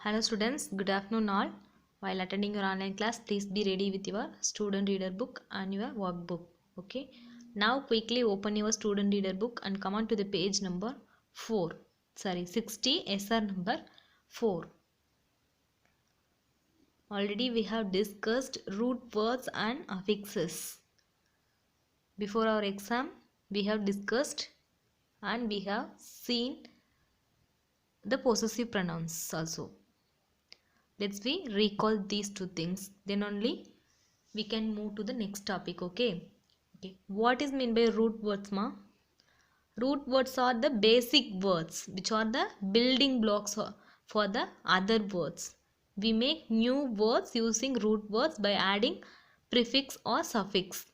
Hello students, good afternoon all. While attending your online class, please be ready with your student reader book and your workbook. Okay. Now quickly open your student reader book and come on to the page number 4. 60 SR number 4. Already we have discussed root words and affixes. Before our exam, we have discussed and we have seen the possessive pronouns also. Let's recall these two things, then only we can move to the next topic. Okay, what is mean by root words, ma? Root words are the basic words which are the building blocks for the other words. We make new words using root words by adding prefix or suffix,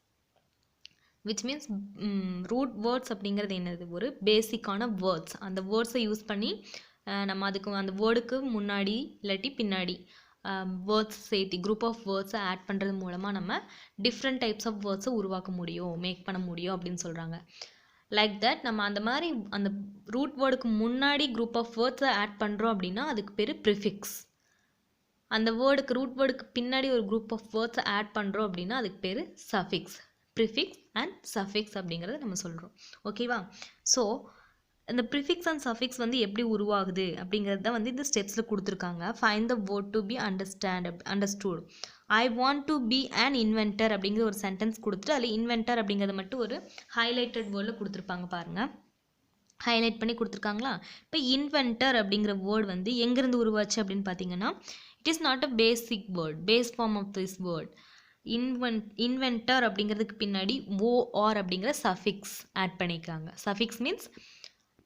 which means root words அப்படிங்கிறது என்னது, ஒரு பேசிக்கான words. அந்த வேர்ட்ஸை use பண்ணி நம்ம அதுக்கு அந்த வேர்டுக்கு முன்னாடி இல்லாட்டி பின்னாடி வேர்ட்ஸ் சேர்த்து குரூப் ஆஃப் வேர்ட்ஸை ஆட் பண்ணுறது மூலமாக நம்ம டிஃப்ரெண்ட் டைப்ஸ் ஆஃப் வேர்ட்ஸை உருவாக்க முடியும், மேக் பண்ண முடியும் அப்படின்னு சொல்கிறாங்க. லைக் தட் நம்ம அந்த மாதிரி அந்த ரூட் வேர்டுக்கு முன்னாடி குரூப் ஆஃப் வேர்ட்ஸை ஆட் பண்ணுறோம் அப்படின்னா அதுக்கு பேர் ப்ரிஃபிக்ஸ். அந்த வேர்டுக்கு ரூட் வேர்டுக்கு பின்னாடி ஒரு குரூப் ஆஃப் வேர்ட்ஸை ஆட் பண்ணுறோம் அப்படின்னா அதுக்கு பேர் சஃபிக்ஸ். ப்ரிஃபிக்ஸ் அண்ட் சஃபிக்ஸ் அப்படிங்கிறத நம்ம சொல்கிறோம். ஓகேவா? ஸோ இந்த ப்ரிஃபிக்ஸ் அண்ட் சஃபிக்ஸ் வந்து எப்படி உருவாகுது அப்படிங்கிறது தான் வந்து இந்த ஸ்டெப்ஸில் கொடுத்துருக்காங்க. Find the word to be understood. I want to be an inventor அப்படிங்கிற ஒரு சென்டென்ஸ் கொடுத்துட்டு அதில் இன்வென்டர் அப்படிங்கிறத மட்டும் ஒரு ஹைலைட்டட் வேர்டில் கொடுத்துருப்பாங்க பாருங்கள். ஹைலைட் பண்ணி கொடுத்துருக்காங்களா? இப்போ இன்வென்டர் அப்படிங்கிற வேர்டு வந்து எங்கேருந்து உருவாச்சு அப்படின்னு பார்த்தீங்கன்னா, it is not a basic word, base form of this word. Inventor அப்படிங்கிறதுக்கு பின்னாடி ஓஆர் அப்படிங்கிற சஃபிக்ஸ் ஆட் பண்ணிக்கிறாங்க. சஃபிக்ஸ் மீன்ஸ்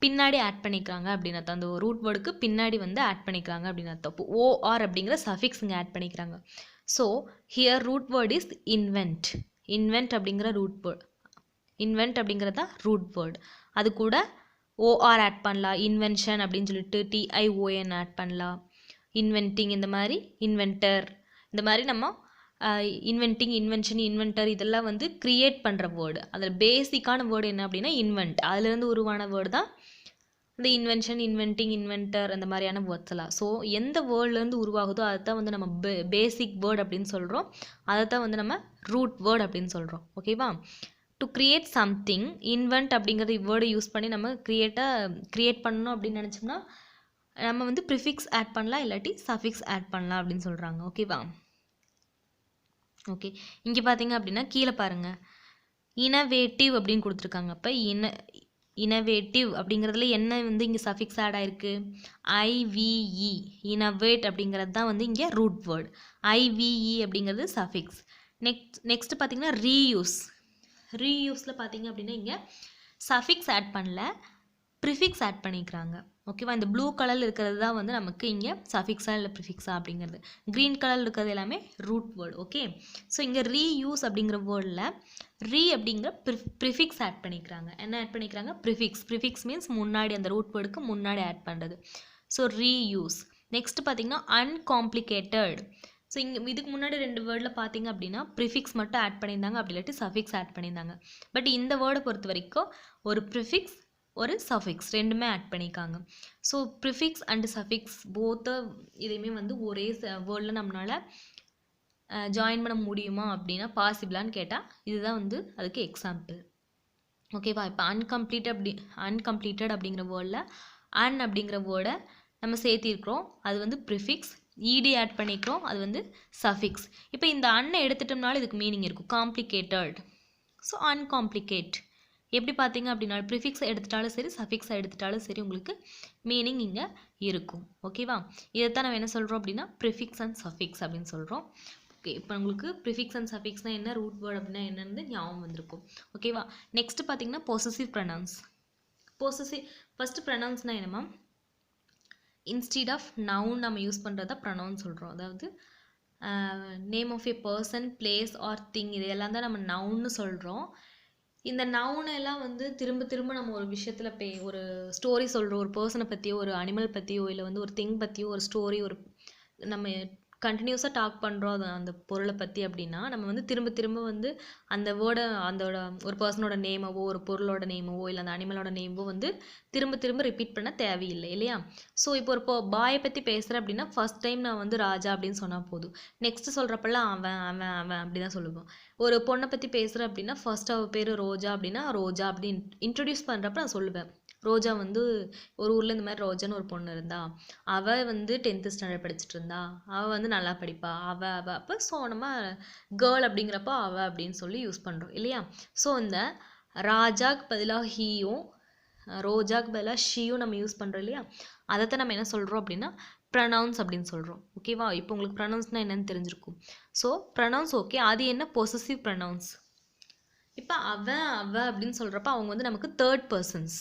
பின்னாடி ஆட் பண்ணிக்கிறாங்க அப்படின்னு அர்த்தம். அந்த ரூட் வேர்டுக்கு பின்னாடி வந்து ஆட் பண்ணிக்கிறாங்க அப்படின்னு அர்த்தம். இப்போ ஓஆர் அப்படிங்கிற சஃபிக்ஸ் இங்கே ஆட் பண்ணிக்கிறாங்க. So here root word is invent. Invent அப்படிங்கிற ரூட் வேர்ட், இன்வென்ட் அப்படிங்கிறது தான் ரூட் வேர்ட். அது கூட ஓஆர் ஆட் பண்ணலாம், இன்வென்ஷன் அப்படின்னு சொல்லிட்டு டிஐஓஎன் ஆட் பண்ணலாம், இன்வென்டிங் இந்த மாதிரி, இன்வென்டர் இந்த மாதிரி நம்ம இன்வென்டிங், இன்வென்ஷன், இன்வென்டர் இதெல்லாம் வந்து க்ரியேட் பண்ணுற வேர்டு. அதில் பேசிக்கான வேர்டு என்ன அப்படின்னா இன்வென்ட். அதுலேருந்து உருவான வேர்டு தான் இந்த இன்வென்ஷன், இன்வென்டிங், இன்வென்டர் அந்த மாதிரியான வேர்ட்ஸ் எல்லாம். ஸோ எந்த வேர்ட்லேருந்து உருவாகுதோ அதை தான் வந்து நம்ம பேசிக் வேர்டு அப்படின்னு சொல்கிறோம். அதை தான் வந்து நம்ம ரூட் வேர்டு அப்படின்னு சொல்கிறோம். ஓகேவா? டு கிரியேட் சம்திங், இன்வென்ட் அப்படிங்கிறது வேர்டை யூஸ் பண்ணி நம்ம க்ரியேட் பண்ணணும் அப்படின்னு நினச்சோம்னா நம்ம வந்து ப்ரிஃபிக்ஸ் ஆட் பண்ணலாம், இல்லாட்டி சஃபிக்ஸ் ஆட் பண்ணலாம் அப்படின்னு சொல்கிறாங்க. ஓகேவா? ஓகே, இங்கே பார்த்தீங்க அப்படின்னா கீழே பாருங்கள், இனோவேட்டிவ் அப்படின்னு கொடுத்துருக்காங்க. அப்போ இனோவேட்டிவ் அப்படிங்கிறதுல என்ன வந்து இங்கே சஃபிக்ஸ் ஆட் ஆயிருக்கு? ஐவிஇ. இனோவேட் அப்படிங்கிறது தான் வந்து இங்கே ரூட் வேர்ட். ஐவிஇ அப்படிங்கிறது சஃபிக்ஸ். நெக்ஸ்ட் பார்த்தீங்கன்னா ரீயூஸ். ரீயூஸில் பார்த்தீங்க அப்படின்னா இங்கே சஃபிக்ஸ் ஆட் பண்ணல, ப்ரிஃபிக்ஸ் ஆட் பண்ணிக்கிறாங்க. ஓகேவா? இந்த ப்ளூ கலரில் இருக்கிறது தான் வந்து நமக்கு இங்கே சஃபிக்ஸா இல்லை ப்ரிஃபிக்ஸா அப்படிங்கிறது. க்ரீன் கலரில் இருக்கிறது எல்லாமே ரூட் வேர்டு. ஓகே, ஸோ இங்கே ரீயூஸ் அப்படிங்கிற வேர்டில் ரீ அப்படிங்கிற ப்ரிஃபிக்ஸ் ஆட் பண்ணிக்கிறாங்க. என்ன ஆட் பண்ணிக்கிறாங்க? ப்ரிஃபிக்ஸ். ப்ரிஃபிக்ஸ் மீன்ஸ் முன்னாடி, அந்த ரூட் வேர்டுக்கு முன்னாடி ஆட் பண்ணுறது. So reuse. நெக்ஸ்ட் பார்த்தீங்கன்னா அன்காம்ப்ளிகேட்டட். ஸோ இங்கே இதுக்கு முன்னாடி 2 வேர்டில் பார்த்தீங்க அப்படின்னா ப்ரிஃபிக்ஸ் மட்டும் ஆட் பண்ணியிருந்தாங்க, அப்படி இல்லாட்டி சஃபிக்ஸ் ஆட் பண்ணியிருந்தாங்க. பட் இந்த வேர்டை பொறுத்த வரைக்கும் ஒரு ப்ரிஃபிக்ஸ் ஒரு சஃபிக்ஸ் ரெண்டுமே ஆட் பண்ணிக்காங்க. ஸோ ப்ரிஃபிக்ஸ் அண்ட் சஃபிக்ஸ் போத்த இதையுமே வந்து ஒரே வேர்டில் நம்மளால் ஜாயின் பண்ண முடியுமா அப்படின்னா பாசிபிளான்னு கேட்டால் இதுதான் வந்து அதுக்கு எக்ஸாம்பிள். ஓகேவா? இப்போ அன்கம்ப்ளீட்டட் அப்படிங்கிற வேர்டில் அன் அப்படிங்கிற வேர்டை நம்ம சேர்த்திருக்கிறோம், அது வந்து ப்ரிஃபிக்ஸ். இடி ஆட் பண்ணிக்கிறோம், அது வந்து சஃபிக்ஸ். இப்போ இந்த அன்னை எடுத்துட்டோம்னாலும் இதுக்கு மீனிங் இருக்கும், காம்ப்ளிகேட்டட். ஸோ அன்காம்ப்ளிகேட். எப்படி பார்த்தீங்க அப்படின்னா ப்ரிஃபிக்ஸை எடுத்துட்டாலும் சரி, சஃபிக்ஸை எடுத்துட்டாலும் சரி, உங்களுக்கு மீனிங் இங்கே இருக்கும். ஓகேவா? இதைத்தான் நம்ம என்ன சொல்கிறோம் அப்படின்னா ப்ரிஃபிக்ஸ் அண்ட் சஃபிக்ஸ் அப்படின்னு சொல்கிறோம். ஓகே, இப்போ உங்களுக்கு ப்ரிஃபிக்ஸ் அண்ட் சஃபிக்ஸ்னால் என்ன, ரூட் வேர்ட் அப்படின்னா என்னன்னு ஞாபகம் வந்திருக்கும். ஓகேவா? நெக்ஸ்ட் பார்த்தீங்கன்னா பொசசிவ் ப்ரொனவுன்ஸ். ஃபஸ்ட்டு ப்ரொனவுன்ஸ்னால் என்னமா, இன்ஸ்டீட் ஆஃப் நவுன் நம்ம யூஸ் பண்ணுறதா ப்ரொனவுன் சொல்கிறோம். அதாவது name of a person, place or thing இதெல்லாம் தான் நம்ம நவுன்னு சொல்கிறோம். இந்த நவுனெல்லாம் வந்து திரும்ப திரும்ப நம்ம ஒரு விஷயத்தில் ஒரு ஸ்டோரி சொல்கிறோம், ஒரு பர்சனை பற்றியோ, ஒரு அனிமல் பற்றியோ, இல்லை வந்து ஒரு திங் பற்றியோ ஒரு ஸ்டோரி, ஒரு நம்ம கண்டினியூஸாக டாக் பண்ணுறோம் அந்த பொருளை பற்றி அப்படின்னா நம்ம வந்து திரும்ப திரும்ப வந்து அந்த வேர்டை அதோட ஒரு பர்சனோட நேமவோ ஒரு பொருளோட நேமவோ இல்லை அந்த அனிமலோட நேமவோ வந்து திரும்ப திரும்ப ரிப்பீட் பண்ண தேவையில்லை இல்லையா. ஸோ இப்போ ஒரு பாயை பற்றி பேசுகிறேன் அப்படின்னா ஃபர்ஸ்ட் டைம் நான் வந்து ராஜா அப்படின்னு சொன்னால் போதும். நெக்ஸ்ட் சொல்கிறப்பெல்லாம் அவன் அவன் அவன் அப்படி தான் சொல்லுவோம். ஒரு பொண்ணை பற்றி பேசுகிறேன் அப்படின்னா ஃபர்ஸ்ட் அவள் பேர் ரோஜா அப்படின்னா ரோஜா அப்படி இன்ட்ரடியூஸ் பண்ணுறப்ப நான் சொல்லுவேன். ரோஜா வந்து ஒரு ஊரில் இந்த மாதிரி ரோஜான்னு ஒரு பொண்ணு இருந்தா, அவள் வந்து 10th ஸ்டாண்டர்ட் படிச்சுட்டு இருந்தா, அவள் வந்து நல்லா படிப்பா, அவள் அப்போ ஸோ நம்ம கேர்ள் அப்படிங்கிறப்ப அவள் அப்படின்னு சொல்லி யூஸ் பண்ணுறோம் இல்லையா. ஸோ இந்த ராஜாக்கு பதிலாக ஹீயும் ரோஜாக்கு பதிலாக ஷீயும் நம்ம யூஸ் பண்ணுறோம் இல்லையா. அதைத்தான் நம்ம என்ன சொல்கிறோம் அப்படின்னா ப்ரனவுன்ஸ் அப்படின்னு சொல்கிறோம். ஓகேவா. இப்போ உங்களுக்கு ப்ரனவுன்ஸ்னால் என்னென்னு தெரிஞ்சிருக்கும். So pronouns okay. அது என்ன பொசசிவ் ப்ரனவுன்ஸ். இப்போ அவன் அவ அப்படின்னு சொல்கிறப்ப அவங்க வந்து நமக்கு தேர்ட் பர்சன்ஸ்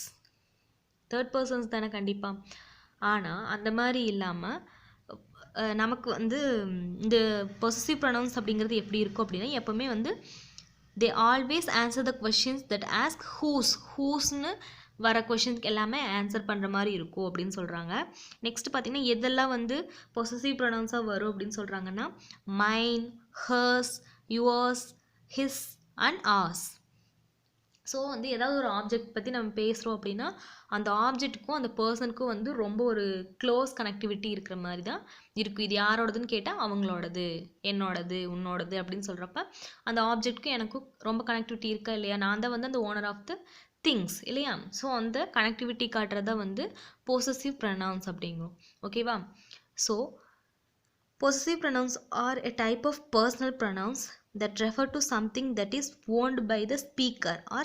தானே கண்டிப்பாக. ஆனால் அந்த மாதிரி இல்லாமல் நமக்கு வந்து இந்த பொசசிவ் ப்ரனவுன்ஸ் அப்படிங்கிறது எப்படி இருக்கும் அப்படின்னா எப்போவுமே வந்து they always answer the questions that ask ஹூஸ்னு வர கொஷின்ஸ்க்கு எல்லாமே ஆன்சர் பண்ணுற மாதிரி இருக்கும் அப்படின்னு சொல்கிறாங்க. நெக்ஸ்ட் பார்த்திங்கன்னா எதெல்லாம் வந்து பொசசிவ் ப்ரனவுன்ஸாக வரும் அப்படின்னு சொல்கிறாங்கன்னா mine, hers, yours, his and ours. So வந்து ஏதாவது ஒரு ஆப்ஜெக்ட் பற்றி நம்ம பேசுகிறோம் அப்படின்னா அந்த ஆப்ஜெக்ட்டுக்கும் அந்த பர்சனுக்கும் வந்து ரொம்ப ஒரு க்ளோஸ் கனெக்டிவிட்டி இருக்கிற மாதிரி தான் இருக்கும். இது யாரோடதுன்னு கேட்டால் அவங்களோடது, என்னோடது, உன்னோடது அப்படின்னு சொல்கிறப்ப அந்த ஆப்ஜெக்ட்டுக்கும் எனக்கும் ரொம்ப கனெக்டிவிட்டி இருக்கா இல்லையா. நான் தான் வந்து அந்த ஓனர் ஆஃப் த திங்ஸ் இல்லையா. ஸோ அந்த கனெக்டிவிட்டி காட்டுறதா வந்து பொசசிவ் ப்ரனவுன்ஸ் அப்படிங்கும். ஓகேவா. So possessive pronouns are a type of personal pronouns that refer to something that is owned by the speaker or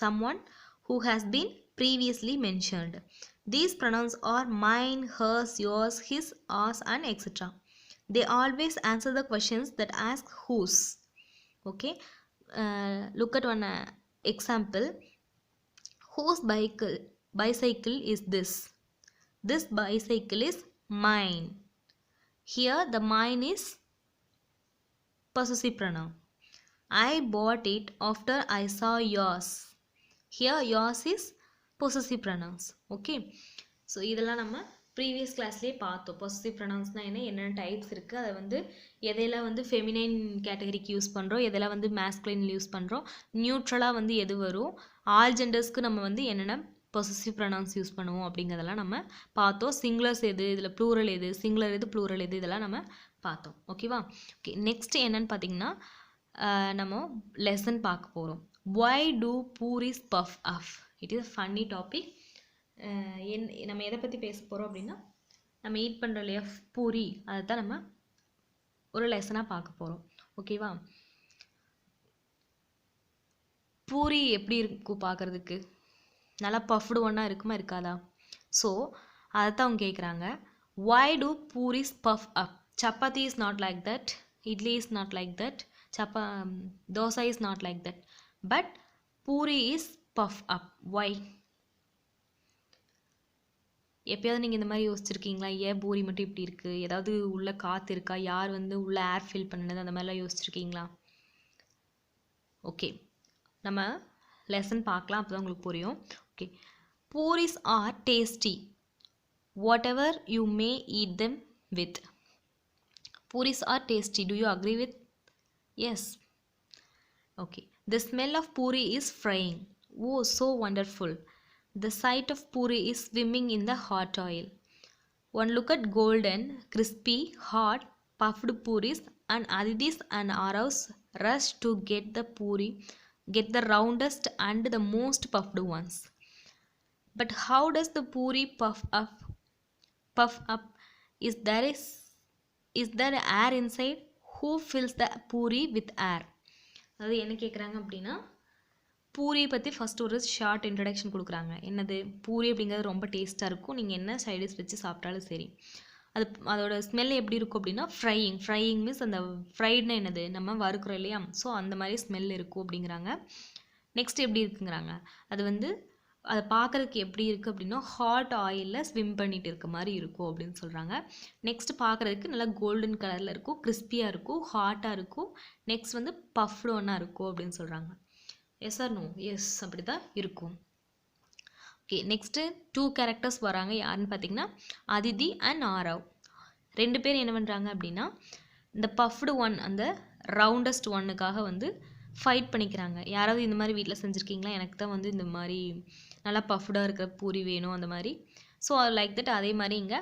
someone who has been previously mentioned. These pronouns are mine, hers, yours, his, ours and etc. They always answer the questions that ask whose. Okay. Look at one example. Whose bicycle is this? This bicycle is mine. Here the mine is possessive pronoun. I bought it after I saw yours. Here yours is possessive pronouns. Okay. So இதெல்லாம் நம்ம previous கிளாஸ்லேயே பார்த்தோம். Possessive ப்ரனவுன்ஸ்னால் என்னென்ன types இருக்குது, அதை வந்து எதையெல்லாம் வந்து feminine கேட்டகரிக்கு யூஸ் பண்ணுறோம், எதெல்லாம் வந்து மேஸ்குலைன் யூஸ் பண்ணுறோம், நியூட்ரலாக வந்து எது வரும், ஆல் ஜெண்டர்ஸ்க்கு நம்ம வந்து என்னென்ன பொசசிவ் ப்ரனவுன்ஸ் யூஸ் பண்ணுவோம் அப்படிங்கிறதெல்லாம் நம்ம பார்த்தோம். சிங்குலர்ஸ் எது, இதில் ப்ளூரல் எது, சிங்குலர் எது, ப்ளூரல் எது, இதெல்லாம் நம்ம பார்த்தோம். ஓகேவா. ஓகே. நெக்ஸ்ட் என்னன்னு பார்த்தீங்கன்னா நம்ம லெசன் பார்க்க போகிறோம். Why do puris puff up? It is funny topic. நம்ம எதை பற்றி பேச போகிறோம் அப்படின்னா நம்ம ஈட் பண்ணுறோம் இல்லையா பூரி, அதை தான் நம்ம ஒரு லெசனாக பார்க்க போகிறோம். ஓகேவா. பூரி எப்படி இருக்கும் பார்க்குறதுக்கு, நல்லா பஃப்டு ஒன்றா இருக்குமா இருக்காதா. ஸோ அதை தான் அவங்க கேட்குறாங்க. why do puris puff up? Chapati is not like that, idli is not like that, dosa is not like that, but puri is puff up. why? எப்போயாவது நீங்கள் இந்த மாதிரி யோசிச்சிருக்கீங்களா, ஏன் பூரி மட்டும் இப்படி இருக்குது, ஏதாவது உள்ள காற்று இருக்கா, யார் வந்து உள்ள ஏர் ஃபில் பண்ணது, அந்த மாதிரிலாம் யோசிச்சிருக்கீங்களா. ஓகே, நம்ம லெசன் பார்க்கலாம், அப்போ தான் உங்களுக்கு புரியும். Okay. Puris are tasty whatever you may eat them with. Puris are tasty. Do you agree with? Yes. Okay. The smell of puri is frying. Oh, so wonderful. The sight of puri is swimming in the hot oil. One look at golden, crispy, hot, puffed puris and Adidis and Aravs rush to get the roundest and the most puffed ones. But how does the puri puff up? Is there air inside? Who fills the puri with air? அது என்ன கேட்குறாங்க அப்படின்னா பூரியை பற்றி first ஒரு short introduction கொடுக்குறாங்க. என்னது, பூரி அப்படிங்கிறது ரொம்ப டேஸ்ட்டாக இருக்கும், நீங்கள் என்ன சைடிஷ் வச்சு சாப்பிட்டாலும் சரி. அதோட ஸ்மெல் எப்படி இருக்கும் அப்படின்னா ஃப்ரையிங் மீன்ஸ் அந்த ஃப்ரைட்னா என்னது, நம்ம வறுக்கிறோம் இல்லையா, ஸோ அந்த மாதிரி ஸ்மெல் இருக்கும் அப்படிங்கிறாங்க. நெக்ஸ்ட் எப்படி இருக்குங்கிறாங்க, அது வந்து அதை பார்க்குறதுக்கு எப்படி இருக்குது அப்படின்னா ஹாட் ஆயிலில் ஸ்விம் பண்ணிட்டு இருக்க மாதிரி இருக்கும் அப்படின்னு சொல்கிறாங்க. நெக்ஸ்ட் பார்க்குறதுக்கு நல்லா கோல்டன் கலரில் இருக்கும், கிறிஸ்பியாக இருக்கும், ஹாட்டாக இருக்கும், நெக்ஸ்ட் வந்து பஃப்டு ஒன்றா இருக்கும் அப்படின்னு சொல்கிறாங்க. S R no? எஸ், அப்படி தான் இருக்கும். ஓகே. நெக்ஸ்ட்டு 2 கேரக்டர்ஸ் வராங்க. யாருன்னு பார்த்தீங்கன்னா அதிதி அண்ட் ஆரவ். 2 பேர் என்ன பண்ணுறாங்க அப்படின்னா இந்த பஃப்டு ஒன் அந்த ரவுண்டஸ்ட் ஒன்னுக்காக வந்து ஃபைட் பண்ணிக்கிறாங்க. யாராவது இந்த மாதிரி வீட்டில் செஞ்சுருக்கீங்களா? எனக்கு தான் வந்து இந்த மாதிரி நல்லா பஃப்டாக இருக்கிற பூரி வேணும் அந்த மாதிரி. ஸோ லைக் தட் அதே மாதிரி இங்கே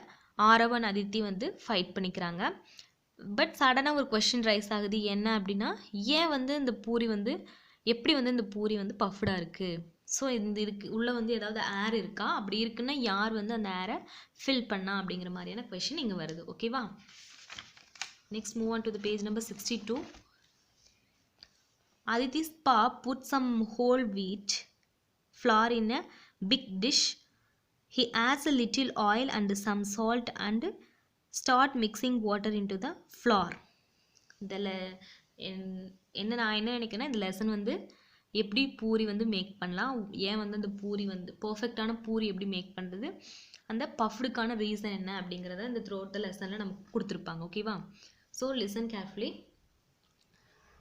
ஆரவன் அதித்தி வந்து ஃபைட் பண்ணிக்கிறாங்க. பட் சடனாக ஒரு கொஷின் ரைஸ் ஆகுது. என்ன அப்படின்னா ஏன் வந்து இந்த பூரி வந்து எப்படி வந்து இந்த பூரி வந்து பஃப்டாக இருக்குது? ஸோ இதுக்கு உள்ளே வந்து ஏதாவது ஏர் இருக்கா? அப்படி இருக்குன்னா யார் வந்து அந்த ஏரை ஃபில் பண்ணா அப்படிங்கிற மாதிரியான கொஷின் இங்கே வருது. ஓகேவா? Next move on to the page number 62. Aditi's pa put some whole wheat flour in a big dish. He adds a little oil and some salt and start mixing water into the flour. இதில் நான் என்ன நினைக்கிறேன்னா இந்த lesson வந்து எப்படி பூரி வந்து make பண்ணலாம், ஏன் வந்து அந்த பூரி வந்து பர்ஃபெக்டான பூரி எப்படி மேக் பண்ணுறது, அந்த பஃப்டுக்கான ரீசன் என்ன அப்படிங்கிறத இந்த த்ரூ அவுட் த லெசனில் நமக்கு கொடுத்துருப்பாங்க. ஓகேவா? So listen carefully.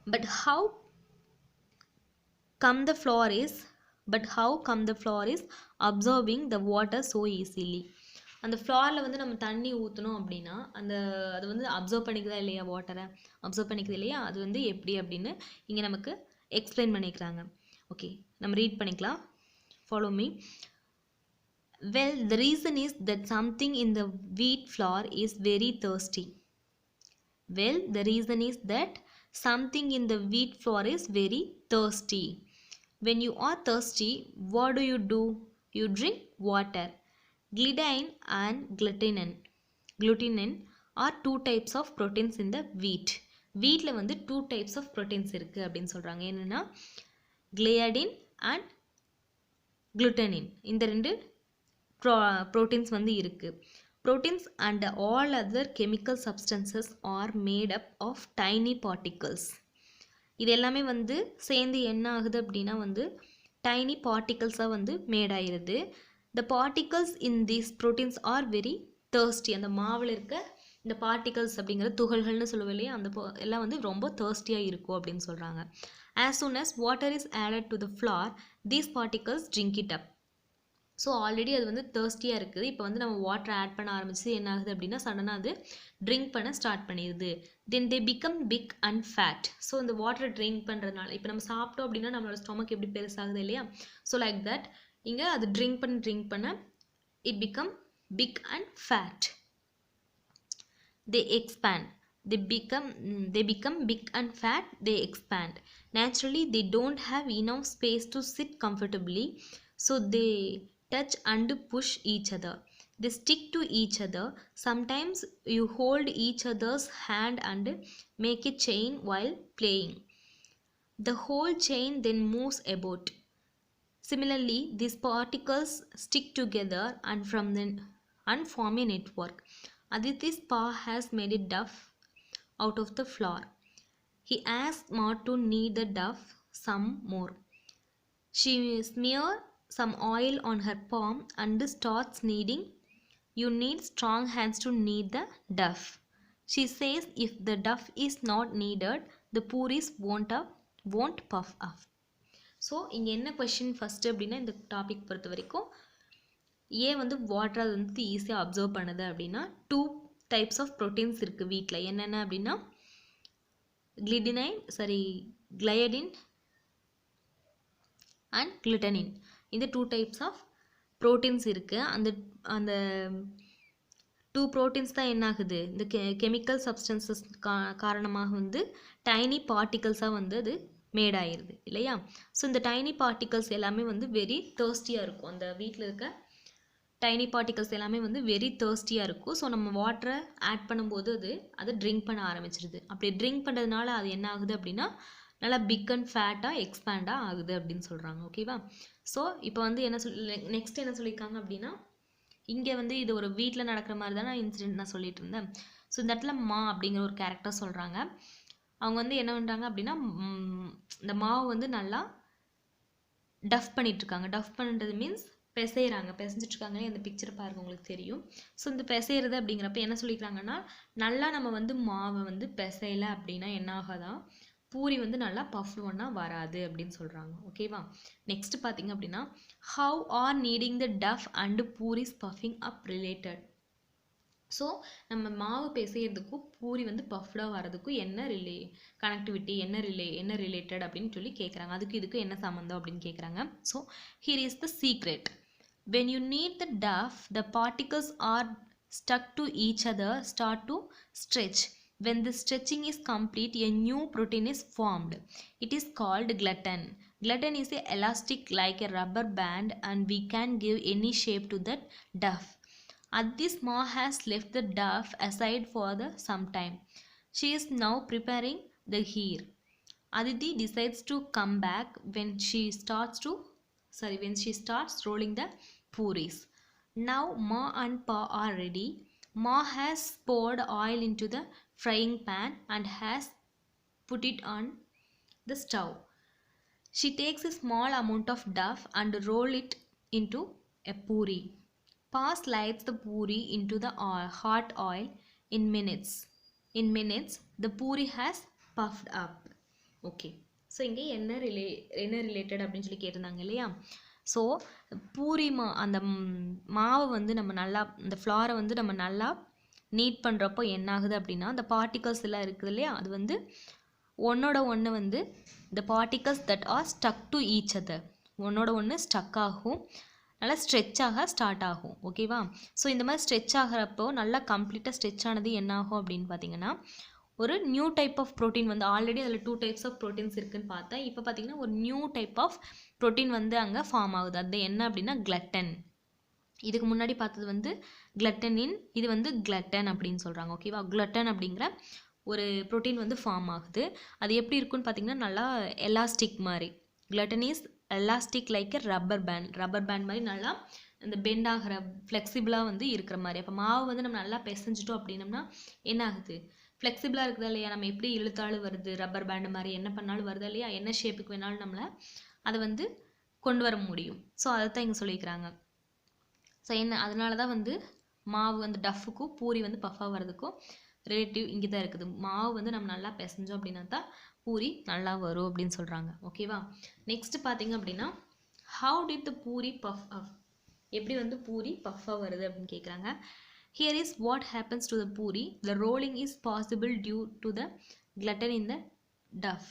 But how come the flour is absorbing the water so easily? அந்த ஃப்ளாரில் வந்து நம்ம தண்ணி ஊற்றணும் அப்படின்னா அது வந்து அப்சர்வ் பண்ணிக்குதா இல்லையா? வாட்டரை அப்சர்வ் பண்ணிக்குது இல்லையா? அது வந்து எப்படி அப்படின்னு இங்கே நமக்கு எக்ஸ்பிளைன் பண்ணிக்கிறாங்க. ஓகே, நம்ம ரீட் பண்ணிக்கலாம். Follow me. Well, the reason is that something in the wheat flour is very thirsty. Well, the reason is that something in the wheat flour is very thirsty. When you are thirsty, what do? You drink water. Gliadin and glutenin are two types of proteins in the wheat. Wheatல வந்து two types of proteins இருக்கு அப்படின்னு சொல்றாங்க. என்னன்னா gliadin and glutenin. இந்த ரெண்டு proteins வந்து இருக்கு. Proteins and all other chemical substances are made up of tiny particles. இது எல்லாமே வந்து சேர்ந்து என்ன ஆகுது அப்படின்னா வந்து tiny particles-ஆ வந்து மேட் ஆயிருது. The particles in these proteins are very thirsty. அந்த மாவில் இருக்க இந்த particles அப்படிங்கிற துகள்கள்னு சொல்லுவோம் இல்லையா? அந்த எல்லாம் வந்து ரொம்ப thirsty-ஆக இருக்கும் அப்படின்னு சொல்கிறாங்க. As soon as water is added to the flour, these particles drink it up. So already அது வந்து தேர்ஸ்டியாக இருக்குது. இப்போ வந்து நம்ம வாட்டர் ஆட் பண்ண ஆரம்பிச்சு என்ன ஆகுது அப்படின்னா சடனாக அது ட்ரிங்க் பண்ண ஸ்டார்ட் பண்ணிடுது. Then they become big and fat. So இந்த வாட்டரை ட்ரிங்க் பண்ணுறதுனால இப்போ நம்ம சாப்பிட்டோம் அப்படின்னா நம்மளோட ஸ்டொமக் எப்படி பெருசாகுது இல்லையா? ஸோ லைக் தட் இங்கே அது ட்ரிங்க் பண்ண it become big and fat. They expand. They become big and fat. They expand. Naturally, they don't have enough space to sit comfortably, so they touch and push each other. They stick to each other. Sometimes you hold each other's hand and make a chain while playing. The whole chain then moves about. Similarly, these particles stick together and form a network. Aditi's pa has made a duff out of the flour. He asked Ma to knead the duff some more. She smeared some oil on her palm and starts kneading. You need strong hands to knead the duff. She says if the duff is not kneaded, the puris won't puff up. So இங்கே என்ன question first அப்படின்னா இந்த topic பொறுத்த வரைக்கும் ஏன் வந்து water அது வந்து ஈஸியாக அப்சர்வ் பண்ணுது அப்படின்னா 2 டைப்ஸ் ஆஃப் ப்ரோட்டீன்ஸ் இருக்குது வீட்டில். என்னென்ன அப்படின்னா gliadin அண்ட் glutenin. இந்த 2 டைப்ஸ் ஆஃப் ப்ரோட்டீன்ஸ் இருக்குது. அந்த 2 ப்ரோட்டீன்ஸ் தான் என்ன ஆகுது இந்த கெமிக்கல் சப்ஸ்டன்சஸ் காரணமாக வந்து டைனி பார்ட்டிகல்ஸாக வந்து அது மேட் ஆயிடுது இல்லையா? ஸோ இந்த டைனி பார்ட்டிகல்ஸ் எல்லாமே வந்து வெரி தேர்ஸ்டியாக இருக்கும். அந்த வீட்டில் இருக்க டைனி பார்ட்டிகல்ஸ் எல்லாமே வந்து வெரி தேர்ஸ்டியாக இருக்கும். ஸோ நம்ம வாட்டரை ஆட் பண்ணும்போது அது ட்ரிங்க் பண்ண ஆரம்பிச்சிருது. அப்படி ட்ரிங்க் பண்ணுறதுனால அது என்ன ஆகுது அப்படின்னா நல்லா பிக் அண்ட் ஃபேட்டாக எக்ஸ்பேண்டாக ஆகுது அப்படின்னு சொல்கிறாங்க. ஓகேவா? ஸோ இப்போ வந்து நெக்ஸ்ட் என்ன சொல்லியிருக்காங்க அப்படின்னா இங்கே வந்து இது ஒரு வீட்டில் நடக்கிற மாதிரி தான் இன்சிடென்ட் நான் சொல்லிட்டு இருந்தேன். ஸோ இந்த இடத்துல மா அப்படிங்கிற ஒரு கேரக்டர் சொல்கிறாங்க. அவங்க வந்து என்ன பண்ணுறாங்க அப்படின்னா இந்த மாவு வந்து நல்லா டஃப் பண்ணிகிட்ருக்காங்க. டஃப் பண்ணுறது மீன்ஸ் பிசைஞ்சிட்ருக்காங்க. இந்த பிக்சரை பாருங்கள், உங்களுக்கு தெரியும். ஸோ இந்த பிசைறது அப்படிங்கிறப்ப என்ன சொல்லிக்கிறாங்கன்னா நல்லா நம்ம வந்து மாவை வந்து பிசையலை அப்படின்னா என்ன ஆகாதான் பூரி வந்து நல்லா பஃப் ஒன்னாக வராது அப்படின்னு சொல்கிறாங்க. ஓகேவா? நெக்ஸ்ட் பார்த்தீங்க அப்படின்னா how are needing the tough and puris puffing up related. So நம்ம மாவு பிசையறதுக்கும் பூரி வந்து பஃப்டாக வரதுக்கும் என்ன கனெக்டிவிட்டி என்ன ரிலேட்டட் அப்படின்னு சொல்லி கேட்குறாங்க. அதுக்கு இதுக்கு என்ன சம்மந்தம் அப்படின்னு கேட்குறாங்க. So here is the secret. When you knead the dough, the particles are stuck to each other, start to stretch. When the stretching is complete, a new protein is formed. It is called gluten. Gluten is elastic like a rubber band, and we can give any shape to that dough. At this, Ma has left the dough aside for some time. She is now preparing the heer. Aditi decides to come back when she starts rolling the puris. Now Ma and Pa are ready. Ma has poured oil into the frying pan and has put it on the stove. She takes a small amount of dough and roll it into a puri. Pa slides the puri into the hot oil. In minutes, the puri has puffed up. Okay, so இங்கே என்ன related அப்படின்னு சொல்லி கேட்டிருந்தாங்க இல்லையா. So puri அந்த மாவை வந்து நம்ம நல்லா, இந்த ஃப்ளாரை வந்து நம்ம நல்லா நீட் பண்ணுறப்போ என்ன ஆகுது அப்படின்னா, அந்த பார்ட்டிகல்ஸ் எல்லாம் இருக்குது இல்லையா, அது வந்து ஒன்னோட ஒன்று வந்து the particles that are stuck to each other, ஒன்னோட ஒன்று ஸ்டக் ஆகும், நல்லா ஸ்ட்ரெச் ஆக ஸ்டார்ட் ஆகும். ஓகேவா. ஸோ இந்த மாதிரி ஸ்ட்ரெச் ஆகிறப்போ நல்லா கம்ப்ளீட்டாக ஸ்ட்ரெச் ஆனது என்ன ஆகும் அப்படின்னு பார்த்தீங்கன்னா, ஒரு நியூ டைப் ஆஃப் ப்ரோட்டீன் வந்து, ஆல்ரெடி அதில் 2 டைப்ஸ் ஆஃப் ப்ரோட்டீன்ஸ் இருக்குதுன்னு பார்த்தேன். இப்போ பார்த்தீங்கன்னா ஒரு நியூ டைப் ஆஃப் ப்ரோட்டீன் வந்து அங்கே ஃபார்ம் ஆகுது. அது என்ன அப்படின்னா கிளட்டன். இதுக்கு முன்னாடி பார்த்தது வந்து கிளட்டனின், இது வந்து கிளட்டன் அப்படின்னு சொல்கிறாங்க. ஓகேவா. கிளட்டன் அப்படிங்கிற ஒரு ப்ரோட்டீன் வந்து ஃபார்ம் ஆகுது. அது எப்படி இருக்குன்னு பார்த்தீங்கன்னா நல்லா எலாஸ்டிக் மாதிரி. கிளட்டன் is elastic like a rubber band மாதிரி நல்லா இந்த பெண்ட் ஆகிற ஃப்ளெக்சிபிளாக வந்து இருக்கிற மாதிரி. அப்போ மாவு வந்து நம்ம நல்லா பிசைஞ்சிட்டோம் அப்படின்னம்னா என்ன ஆகுது, ஃப்ளெக்சிபிளாக இருக்குதா இல்லையா, நம்ம எப்படி இழுத்தாலும் வருது, ரப்பர் பேண்டு மாதிரி என்ன பண்ணாலும் வருதா இல்லையா, என்ன ஷேப்புக்கு வேணாலும் நம்மளை அதை வந்து கொண்டு வர முடியும். ஸோ அதை தான் இங்கே சொல்லிக்கிறாங்க. ஸோ அதனால தான் வந்து மாவு வந்து டஃப்புக்கும் பூரி வந்து பஃபாக வர்றதுக்கும் ரிலேட்டிவ் இங்கே தான் இருக்குது. மாவு வந்து நம்ம நல்லா பிசைஞ்சோம் அப்படின்னா தான் பூரி நல்லா வரும் அப்படின்னு சொல்கிறாங்க. ஓகேவா. நெக்ஸ்ட் பார்த்தீங்க அப்படின்னா, how did the puri puff up, எப்படி வந்து பூரி பஃபாக வருது அப்படின்னு கேட்குறாங்க. Here is what happens to the puri. The rolling is possible due to the gluten in the dough.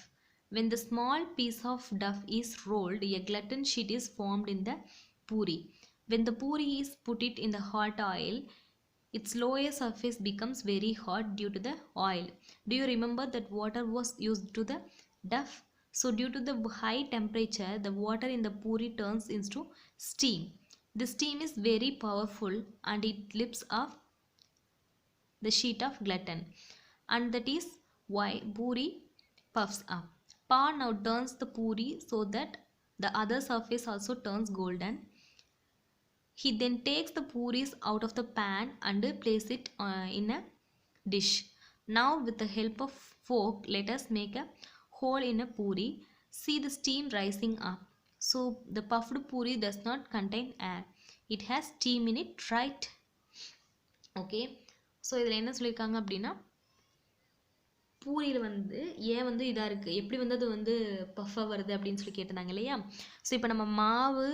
When the small piece of dough is rolled, a gluten sheet is formed in the puri. When the puri is put it in the hot oil, its lower surface becomes very hot due to the oil. Do you remember that water was used to the dough? So due to the high temperature, the water in the puri turns into steam. The steam is very powerful and it lifts off the sheet of gluten, and that is why puri puffs up. Pa now turns the puri so that the other surface also turns golden. He then takes the puris out of the pan and places it in a dish. Now with the help of fork, let us make a hole in a puri. See the steam rising up. So the puffed puri does not contain air. It has steam in it, right? Okay. So இதில் என்ன சொல்லியிருக்காங்க அப்படின்னா, பூரியில் வந்து ஏன் வந்து இதாக இருக்குது, எப்படி வந்து அது வந்து பஃபாக வருது அப்படின்னு சொல்லி கேட்டிருந்தாங்க இல்லையா. ஸோ இப்போ நம்ம மாவு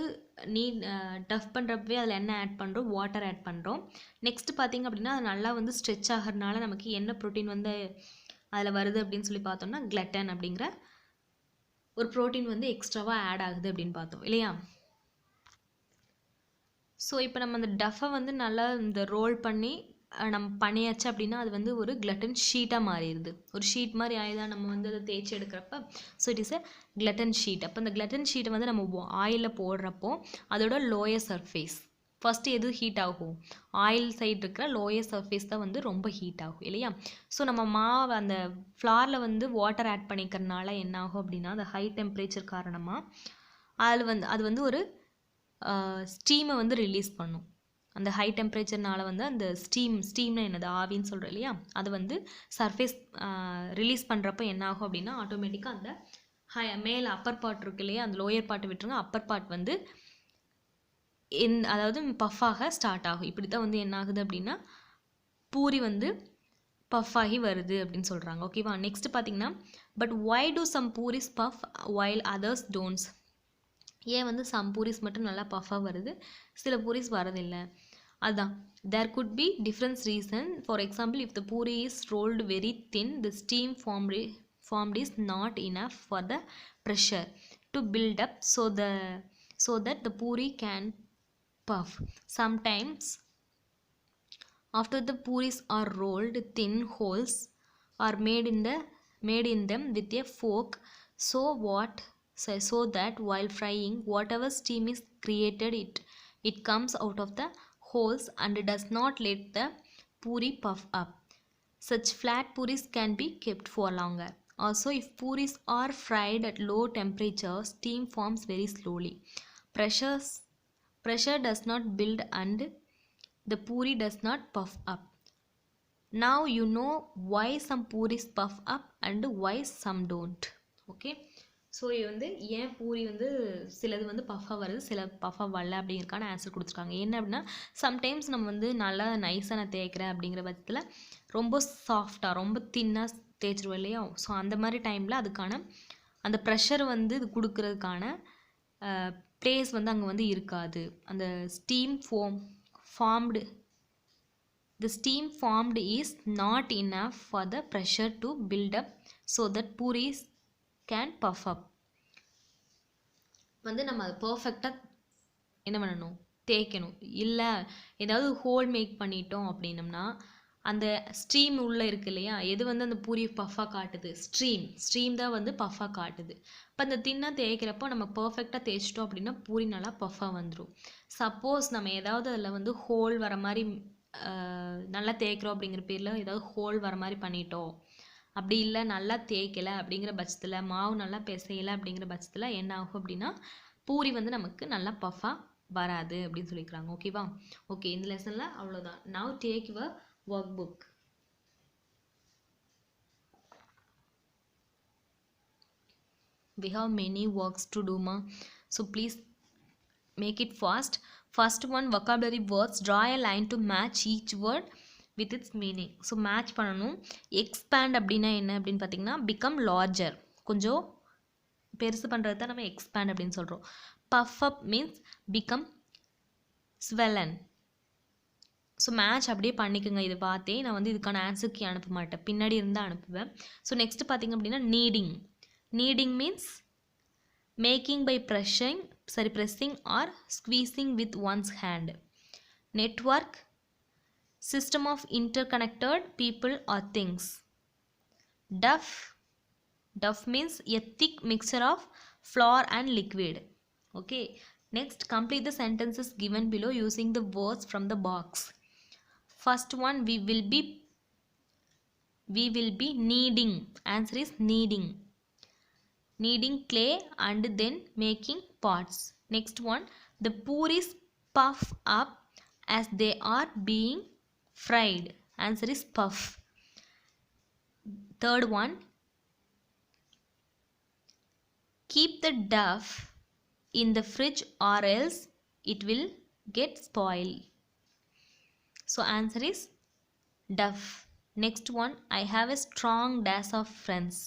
டஃப் பண்ணுறப்பவே அதில் என்ன ஆட் பண்ணுறோம், வாட்டர் ஆட் பண்ணுறோம். நெக்ஸ்ட் பார்த்திங்க அப்படின்னா அது நல்லா வந்து ஸ்ட்ரெச் ஆகிறதுனால நமக்கு என்ன ப்ரோட்டீன் வந்து அதில் வருது அப்படின்னு சொல்லி பார்த்தோம்னா கிளட்டன் அப்படிங்கிற ஒரு ப்ரோட்டீன் வந்து எக்ஸ்ட்ராவாக ஆட் ஆகுது அப்படின்னு பார்த்தோம் இல்லையா. ஸோ இப்போ நம்ம அந்த டஃப்பை வந்து நல்லா இந்த ரோல் பண்ணி நம்ம பண்ணியாச்சு அப்படின்னா அது வந்து ஒரு கிளட்டன் ஷீட்டாக மாறிடுது. ஒரு ஷீட் மாதிரி ஆயிதான் நம்ம வந்து அதை தேய்ச்சி எடுக்கிறப்ப. So it is a கிளட்டன் sheet. அப்போ அந்த கிளட்டன் ஷீட்டை வந்து நம்ம ஆயிலில் போடுறப்போ அதோட லோயர் சர்ஃபேஸ் ஃபஸ்ட்டு எது ஹீட் ஆகும், ஆயில் சைடு இருக்கிற லோயர் சர்ஃபேஸ் தான் வந்து ரொம்ப ஹீட் ஆகும் இல்லையா. ஸோ நம்ம மாவு அந்த ஃப்ளாரில் வந்து வாட்டர் ஆட் பண்ணிக்கிறதுனால என்ன ஆகும் அப்படின்னா, அந்த ஹை டெம்பரேச்சர் காரணமாக அது வந்து ஒரு ஸ்டீமை வந்து ரிலீஸ் பண்ணும். அந்த ஹை டெம்பரேச்சர்னால வந்து அந்த ஸ்டீம்னா என்னது, ஆவின்னு சொல்கிறோம் இல்லையா, அது வந்து சர்ஃபேஸ் ரிலீஸ் பண்ணுறப்போ என்ன ஆகும் அப்படின்னா ஆட்டோமேட்டிக்காக அந்த மேலே அப்பர் பார்ட் இருக்கு இல்லையா, அந்த லோயர் பார்ட்டை விட்டுருங்க, அப்பர் பார்ட் வந்து அதாவது பஃப்பாக ஸ்டார்ட் ஆகும். இப்படி தான் வந்து என்ன ஆகுது அப்படின்னா பூரி வந்து பஃப் ஆகி வருது அப்படின்னு சொல்கிறாங்க. ஓகேவா. நெக்ஸ்ட் பார்த்தீங்கன்னா, but why do some puris puff while others don'ts. ஏன் வந்து சம் பூரிஸ் மட்டும் நல்லா பஃபாக வருது, சில பூரிஸ் வரதில்லை. அதான் there could be different reason. For example, if the puri is rolled very thin, the steam formed is not enough for the pressure to build up, so that the puri can puff. Sometimes after the puris are rolled, thin holes are made in them with a fork, so that while frying, whatever steam is created, it comes out of the holes and does not let the puri puff up. Such flat puris can be kept for longer. Also, if puris are fried at low temperature, steam forms very slowly. Pressure does not build and the puri does not puff up. Now you know why some puris puff up and why some don't. Okay, so இது வந்து ஏன் பூரி வந்து சிலது வந்து பஃபாக வருது, சில பஃபாக வரல அப்படிங்கிறதுக்கான ஆன்சர் கொடுத்துருக்காங்க. என்ன அப்படின்னா, சம்டைம்ஸ் நம்ம வந்து நல்லா நைஸாக நான் தேய்க்கிறேன் அப்படிங்கிற பட்சத்தில் ரொம்ப சாஃப்டாக ரொம்ப தின்னாக தேய்ச்சிருவோம் இல்லையா. ஸோ அந்த மாதிரி டைமில் அதுக்கான அந்த ப்ரெஷர் வந்து இது கொடுக்கறதுக்கான ப்ளேஸ் வந்து அங்கே வந்து இருக்காது. அந்த steam formed the steam formed is not enough for the pressure to build up so that puris can puff up. வந்து நம்ம அது பர்ஃபெக்டாக என்ன பண்ணணும், தேய்க்கணும். இல்லை ஏதாவது ஹோல் மேக் பண்ணிட்டோம் அப்படின்னம்னா அந்த ஸ்ட்ரீம் உள்ளே இருக்கு இல்லையா, எது வந்து அந்த பூரி பஃபாக காட்டுது, ஸ்ட்ரீம் தான் வந்து பஃபாக காட்டுது. இப்போ அந்த தின்னாக தேய்க்கிறப்போ நம்ம பர்ஃபெக்டாக தேய்ச்சிட்டோம் அப்படின்னா பூரி நல்லா பஃபாக வந்துடும். சப்போஸ் நம்ம ஏதாவது அதில் வந்து ஹோல் வர மாதிரி நல்லா தேய்க்கிறோம் அப்படிங்கிற பேரில் ஏதாவது ஹோல் வர மாதிரி பண்ணிட்டோம், அப்படி இல்லை நல்லா தேய்க்கலை அப்படிங்கிற பட்சத்தில், மாவு நல்லா பிசையலை அப்படிங்கிற பட்சத்தில் என்ன ஆகும் அப்படின்னா பூரி வந்து நமக்கு நல்லா பஃபாக வராது அப்படின்னு சொல்லிக்கிறாங்க. ஓகேவா? ஓகே, இந்த லெசனில் அவ்வளோதான். Now take your work book. We have many works to do, ma, so please make it fast. First one, vocabulary words. Draw a line to match each word with its meaning. So match பண்ணணும். expand அப்படின்னா என்ன அப்படின்னு பார்த்தீங்கன்னா become larger, கொஞ்சம் பெருசு பண்ணுறது தான் நம்ம expand அப்படின்னு சொல்கிறோம். puff up means become swollen. So match அப்படியே பண்ணிக்கோங்க. இது பார்த்தே நான் வந்து இதுக்கான ஆன்சருக்கு அனுப்ப மாட்டேன், பின்னாடி இருந்தால் அனுப்புவேன். ஸோ நெக்ஸ்ட் பார்த்தீங்க அப்படின்னா kneading means making by pressing or squeezing with one's hand. Network, system of interconnected people or things. Duff means a thick mixture of flour and liquid. Okay, next complete the sentences given below using the words from the box. First one, we will be needing. Answer is needing clay and then making pots. Next one, the puris puff up as they are being fried. Answer is puff. Third one, keep the duff in the fridge or else it will get spoiled. So answer is duff. Next one, I have a strong dash of friends.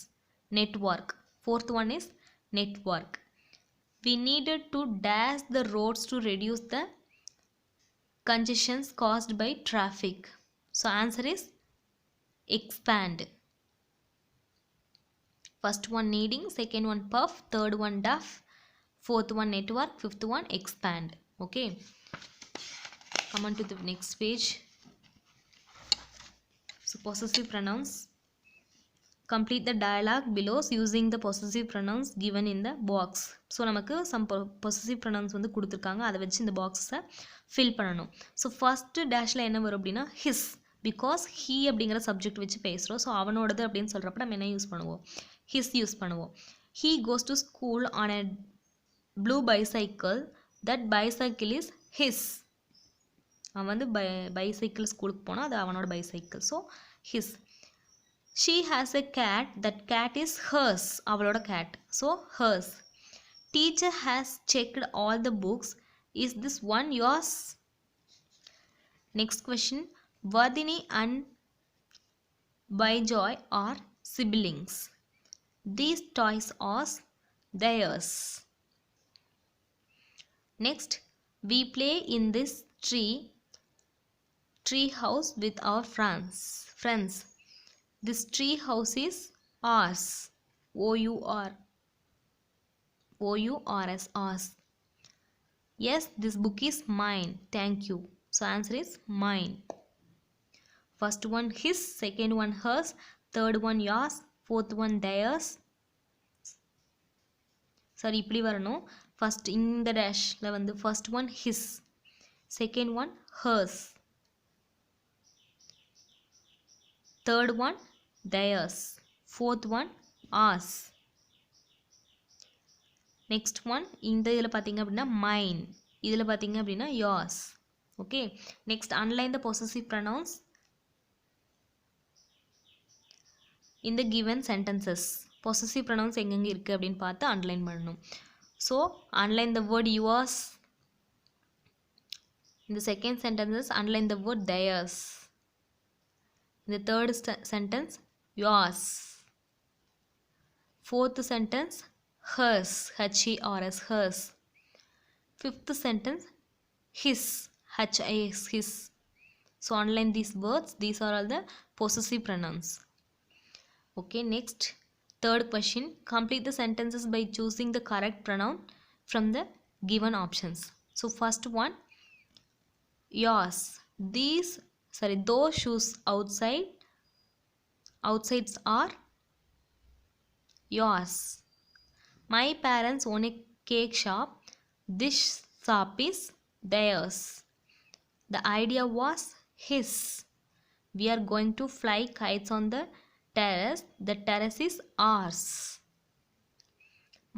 Network. Fourth one is network. We needed to dash the roads to reduce the congestions caused by traffic. So answer is expand. First one needing, second one puff, third one duff, fourth one network, fifth one expand. Okay, come on to the next page. So possessive pronouns. Complete the dialogue below using the possessive pronouns given in the box. So நமக்கு some possessive pronouns வந்து கொடுத்துருக்காங்க, அதை வச்சு இந்த பாக்ஸை fill பண்ணணும். So first டேஷில் என்ன வரும் அப்படின்னா his, பிகாஸ் he அப்படிங்கிற சப்ஜெக்ட் வச்சு பேசுகிறோம். ஸோ அவனோடது அப்படின்னு சொல்கிறப்ப நம்ம என்ன யூஸ் பண்ணுவோம், his யூஸ் பண்ணுவோம். he goes to school on a blue bicycle. that bicycle is his. அவன் வந்து பைசைக்கிள் ஸ்கூலுக்கு போனால் அது அவனோட bicycle. So his. She has a cat. that cat is hers. அவளோட cat. So hers. Teacher has checked all the books. Is this one yours? Next question. Vardhini and Byjoy are siblings. These toys are theirs. Next. We play in this tree tree house with our friends. This tree house is ours. O-U-R-S, ours. Yes, this book is mine. Thank you. So answer is mine. First one his, second one hers, third one yours, fourth one theirs. சரி இப்படி வரணும். First இந்த டேஷ்ல வந்து first one his, second one hers, third one theirs, fourth one ours. Next one இந்த இதில் பார்த்தீங்க அப்படின்னா mine, இதில் பார்த்தீங்க அப்படின்னா yours. Okay, next அன்லைன் the possessive pronounce in the given sentences. Possessive pronouns எங்கெங்க இருக்குது அப்படின்னு பார்த்து அண்டர்லைன் பண்ணணும். So underline the word yours. In the second sentences underline the word theirs. In the third sentence yours. Fourth sentence hers, H-E-R-S, hers. Fifth sentence his, H-I-S, his. So underline these words. These are all the possessive pronouns. Okay, next third question. Complete the sentences by choosing the correct pronoun from the given options. So first one yours. Those shoes outsides are yours. My parents own a cake shop. This shop is theirs. The idea was his. We are going to fly kites on the terrace. The terrace is ours.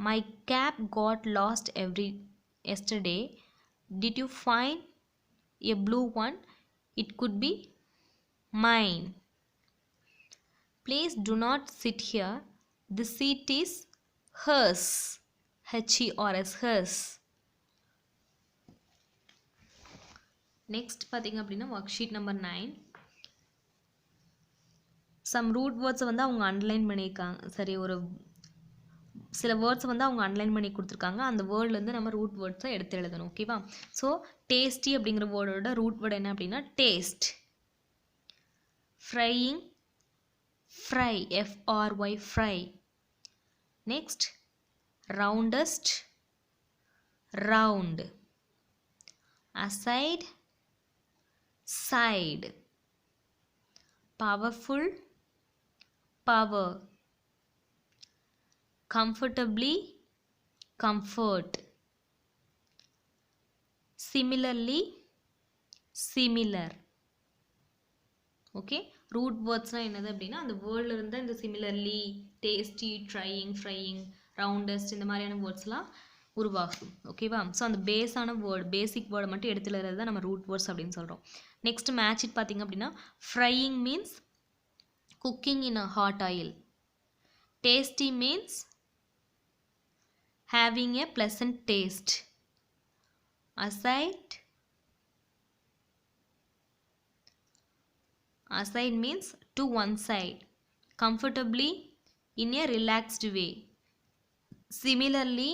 My cap got lost yesterday. Did you find a blue one? It could be mine. Please do not sit here. The seat is hers, H-E-R-S, hers. Next பார்த்தீங்க அப்படின்னா worksheet number 9. Some root வேர்ட்ஸை வந்து அவங்க underline பண்ணியிருக்காங்க. சரி, ஒரு சில வேர்ட்ஸை வந்து அவங்க அண்டர்லைன் பண்ணி கொடுத்துருக்காங்க. அந்த வேர்ட்லேருந்து நம்ம ரூட் வேர்ட்ஸை எடுத்து எழுதணும். ஓகேவா? ஸோ டேஸ்டி அப்படிங்கிற வேர்டோட ரூட் வேர்டு என்ன அப்படின்னா taste. Frying, fry, F-R-Y, fry. Next roundest, round. aside, side. Powerful, power. Comfortably, comfort. Similarly, similar. Okay, root வேர்ட்ஸ்னால் என்னது அப்படின்னா அந்த வேர்டில் இருந்தால் இந்த similarly, tasty, trying, frying, roundest இந்த மாதிரியான வேர்ட்ஸ்லாம் உருவாகும். ஓகேவா? ஸோ அந்த பேஸான வேர்டு, பேசிக் வேர்டை மட்டும் எடுத்துக்கிறது தான் நம்ம ரூட் வேர்ட்ஸ் அப்படின்னு சொல்கிறோம். நெக்ஸ்ட் மேட்ச் இட் பார்த்தீங்க அப்படின்னா frying means cooking in a hot oil. Tasty means having a pleasant taste. Aside means to one side. Comfortably, in a relaxed way. Similarly,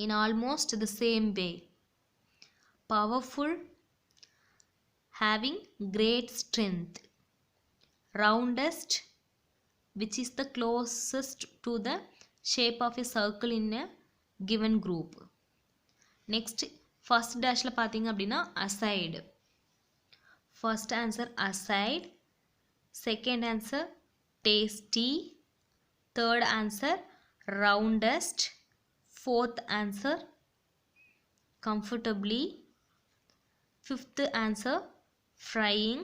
in almost the same way. Powerful, having great strength. Roundest, which is the closest to the shape of a circle in a given group. Next, first dashல பார்த்தீங்க அப்படின்னா aside. First answer aside, second answer tasty, third answer roundest, fourth answer comfortably, fifth answer frying,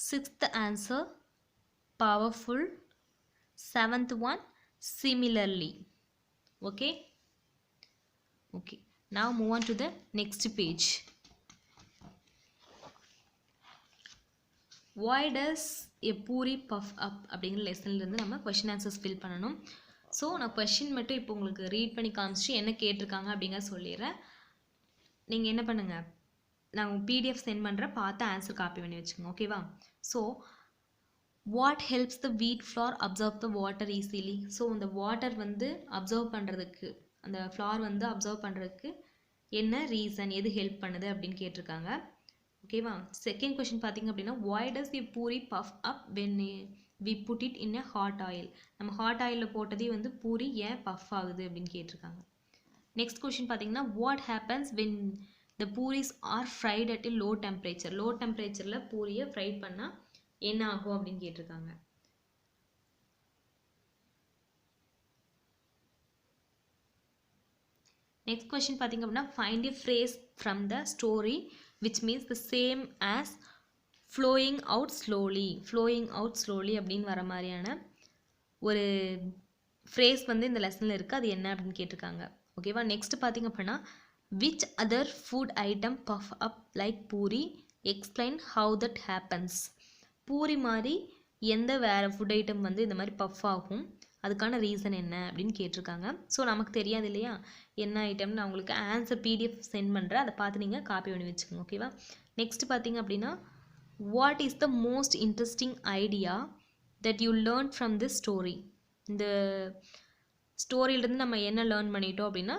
sixth answer powerful, seventh one similarly. Okay, now move on to the next page. Why does a puri puff up அப்படிங்கிற லெசன்ல இருந்து நம்ம question answers fill பண்ணணும். So நான் question மட்டும் இப்போ உங்களுக்கு read பண்ணி காமிச்சு என்ன கேட்டிருக்காங்க அப்படிங்கிற சொல்லிடுறேன். நீங்கள் என்ன பண்ணுங்கள், நான் PDF சென்ட் பண்ணுறேன், பார்த்து ஆன்சர் காப்பி பண்ணி வச்சுக்கோங்க. ஓகேவா? ஸோ வாட் ஹெல்ப்ஸ் த வீட் flower observe the water easily. So அந்த வாட்டர் வந்து அப்சர்வ் பண்ணுறதுக்கு, அந்த ஃப்ளார் வந்து அப்சர்வ் பண்ணுறதுக்கு என்ன ரீசன், எது ஹெல்ப் பண்ணுது அப்படின்னு கேட்டிருக்காங்க. ஓகேவா. செகண்ட் கொஸ்டின் பார்த்தீங்க அப்படின்னா why does the puri puff up when we put it in a hot oil. நம்ம ஹாட் ஆயிலில் போட்டதே வந்து பூரி ஏன் பஃப் ஆகுது அப்படின்னு கேட்டிருக்காங்க. நெக்ஸ்ட் கொஸ்டின் பார்த்தீங்கன்னா what happens when the puris are fried at a low temperature. Low டெம்பரேச்சரில் பூரியை ஃப்ரைட் பண்ணால் என்ன ஆகும் அப்படின்னு கேட்டிருக்காங்க. நெக்ஸ்ட் கொஸ்டின் பார்த்தீங்க அப்படின்னா find a phrase from the story which means the same as flowing out slowly. flowing out slowly அப்படின்னு வர மாதிரியான ஒரு ஃப்ரேஸ் வந்து இந்த லெசனில் இருக்குது. அது என்ன அப்படின்னு கேட்டிருக்காங்க. ஓகேவா. நெக்ஸ்ட் பார்த்தீங்க அப்படின்னா which other food item puff up like puri, explain how that happens. Puri மாதிரி எந்த வேறு ஃபுட் ஐட்டம் வந்து இந்த மாதிரி பஃப் ஆகும், அதுக்கான ரீசன் என்ன அப்படின்னு கேட்டிருக்காங்க. ஸோ நமக்கு தெரியாது இல்லையா என்ன ஐட்டம்னு. நான் உங்களுக்கு ஆன்சர் பிடிஎஃப் சென்ட் பண்ணுறேன், அதை பார்த்து நீங்கள் காப்பி பண்ணி வச்சுக்கோங்க. ஓகேவா. நெக்ஸ்ட் பார்த்தீங்க அப்படின்னா what is the most interesting idea that you learn from this story. இந்த ஸ்டோரியிலேருந்து நம்ம என்ன லேர்ன் பண்ணிட்டோம் அப்படின்னா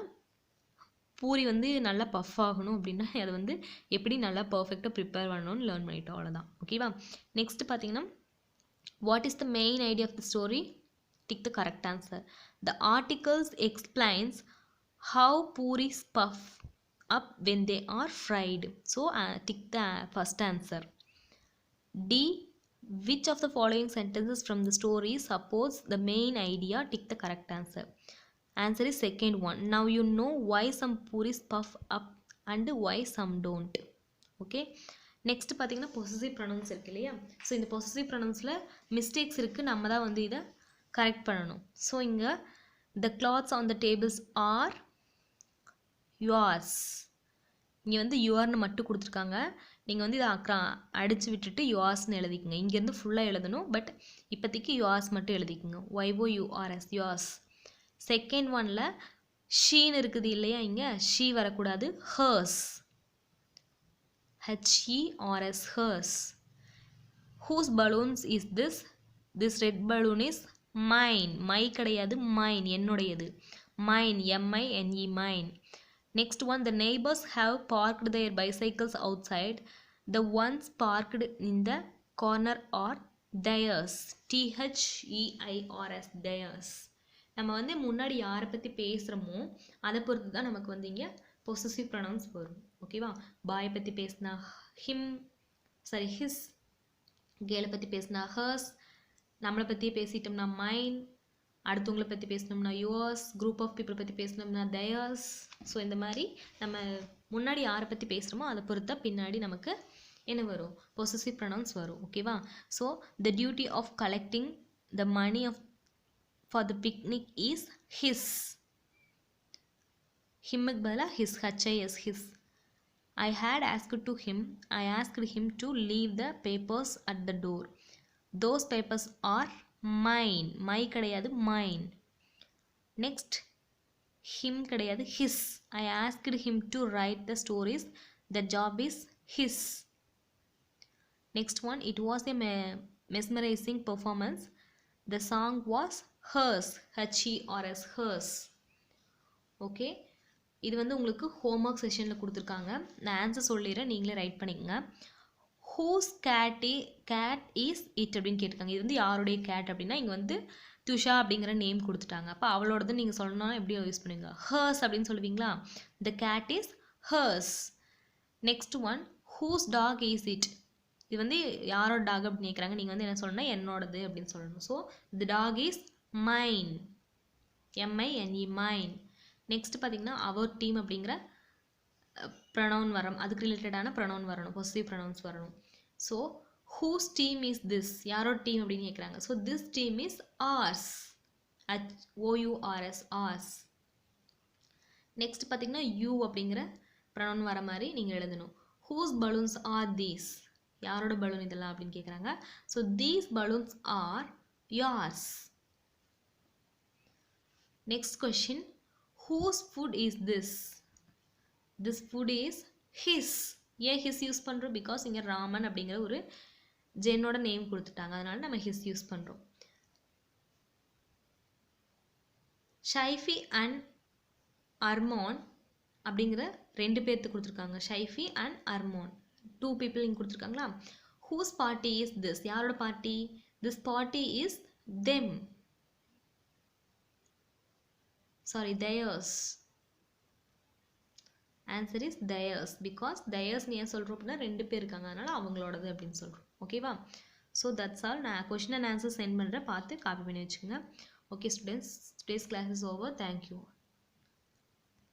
பூரி வந்து நல்லா பஃப் ஆகணும் அப்படின்னா அதை வந்து எப்படி நல்லா பர்ஃபெக்டாக ப்ரிப்பேர் பண்ணணும்னு லேர்ன் பண்ணிட்டோம், அவ்வளோதான். ஓகேவா. நெக்ஸ்ட் பார்த்தீங்கன்னா what is the main idea of the story. Tick the correct answer. The articles explains how puris puff up when they are fried. So tick the first answer. D. Which of the following sentences from the story supports the main idea? Tick the correct answer. Answer is second one. Now you know why some puris puff up and why some don't. Okay. Next பார்த்தீங்கன்னா possessive pronounce இருக்கு இல்லையா. So இந்த possessive ப்ரொனவுன்ஸில் mistakes இருக்குது, நம்ம தான் வந்து இதை correct பண்ணணும். ஸோ இங்கே the clothes on the tables are yours. இங்கே வந்து யுவர்னு மட்டும் கொடுத்துருக்காங்க. நீங்கள் வந்து இதை அடித்து விட்டுட்டு யுவர்ஸ்னு எழுதிக்குங்க. இங்கேருந்து ஃபுல்லாக எழுதணும், பட் இப்போதைக்கு யுவர்ஸ் மட்டும் எழுதிக்குங்க. YOURS yours. செகண்ட் ஒனில் ஷீன்னு இருக்குது இல்லையா, இங்கே ஷீ வரக்கூடாது, hertz. HERS hers. Whose balloons is this? This red balloon is mine. My கிடையாது, mine என்னுடையது. Mine MINE mine. Next one, the neighbors have parked their bicycles outside. The ones parked in the corner are theirs. THEIRS theirs. நம்ம வந்து முன்னாடி யாரை பற்றி பேசுகிறோமோ அதை பொறுத்து தான் நமக்கு வந்து இங்கே பொசசிவ் ப்ரொனவுன்ஸ் வரும். ஓகேவா. பாயை பற்றி பேசினா ஹிம், சாரி ஹிஸ். கேலை பற்றி பேசினா ஹர்ஸ். நம்மளை பற்றியே பேசிட்டோம்னா மைன். அடுத்தவங்களை பற்றி பேசினோம்னா யுவர்ஸ். குரூப் ஆஃப் பீப்புளை பற்றி பேசினோம்னா தயர்ஸ். ஸோ இந்த மாதிரி நம்ம முன்னாடி யாரை பற்றி பேசுகிறோமோ அதை பொறுத்தா பின்னாடி நமக்கு என்ன வரும், பொசசிவ் ப்ரொனவுன்ஸ் வரும். ஓகேவா. So the duty of collecting the money of for the picnic is his. ஹிம்முக்கு பதிலாக his, HIS his. I asked him to leave the papers at the door. Those papers are mine. My கிடையாது, mine. Next, him கிடையாது, his. I asked him to write the stories. The job is his. Next one, it was a mesmerizing performance. The song was hers. HERS hers. Okay. இது வந்து உங்களுக்கு homework செஷனில் கொடுத்துருக்காங்க. நான் answer சொல்லிடுறேன், நீங்களே right பண்ணிக்கோங்க. ஹூஸ் கேட் இஸ் இட் அப்படின்னு கேட்டிருக்காங்க. இது வந்து யாருடைய கேட் அப்படின்னா இங்கே வந்து துஷா அப்படிங்கிற நேம் கொடுத்துட்டாங்க. அப்போ அவளோடது நீங்கள் சொல்லணும்னா எப்படி யூஸ் பண்ணுவீங்க, ஹர்ஸ் அப்படின்னு சொல்லுவீங்களா. The cat is hers. Next one, whose dog is it. இது வந்து யாரோட டாக் அப்படின்னு கேட்குறாங்க. நீங்கள் வந்து என்ன சொல்லணும்னா என்னோடது அப்படின்னு சொல்லணும். So the dog is mine. MINE mine. Next பார்த்தீங்கன்னா அவர் டீம் அப்படிங்கிற ப்ரொனவுன் வரும், அதுக்கு ரிலேட்டடான ப்ரொனவுன் வரணும், பொசிட்டிவ் ப்ரொனவுன்ஸ் வரணும். So whose team is this, யாரோட டீம் அப்படின்னு கேட்குறாங்க. So this team is ours. HOURS ours. Next பார்த்தீங்கன்னா யூ அப்படிங்கிற ப்ரொனவுன் வர மாதிரி நீங்கள் எழுதணும். ஹூஸ் பலூன்ஸ் ஆர் தீஸ், யாரோட பலூன் இதெல்லாம் அப்படின்னு கேட்குறாங்க. So these balloons are yours. Next question, whose food is this? This food is his. ஏன் his யூஸ் பண்ணுறோம், பிகாஸ் இங்கே ராமன் அப்படிங்கிற ஒரு ஜென்னோட நேம் கொடுத்துட்டாங்க, அதனால நம்ம his யூஸ் பண்ணுறோம். ஷைஃபி அண்ட் அப்படிங்கிற 2 பேர்த்து கொடுத்துருக்காங்க, ஷைஃபி அண்ட் அர்மான். 2 people இங்கே கொடுத்துருக்காங்களா. ஹூஸ் பார்ட்டி இஸ் திஸ், யாரோட party? This party is them, sorry theirs. Answer is theirs, because theirs ஏன் சொல்கிறோம் அப்படின்னா 2 பேர் இருக்காங்க, அதனால் அவங்களோடது அப்படின்னு சொல்கிறோம். ஓகேவா? So that's all. நான் கொஷின் அண்ட் ஆன்சர் சென்ட் பண்ணுறேன், பார்த்து காப்பி பண்ணி வச்சுக்கோங்க. Okay students, today's class is over. Thank you.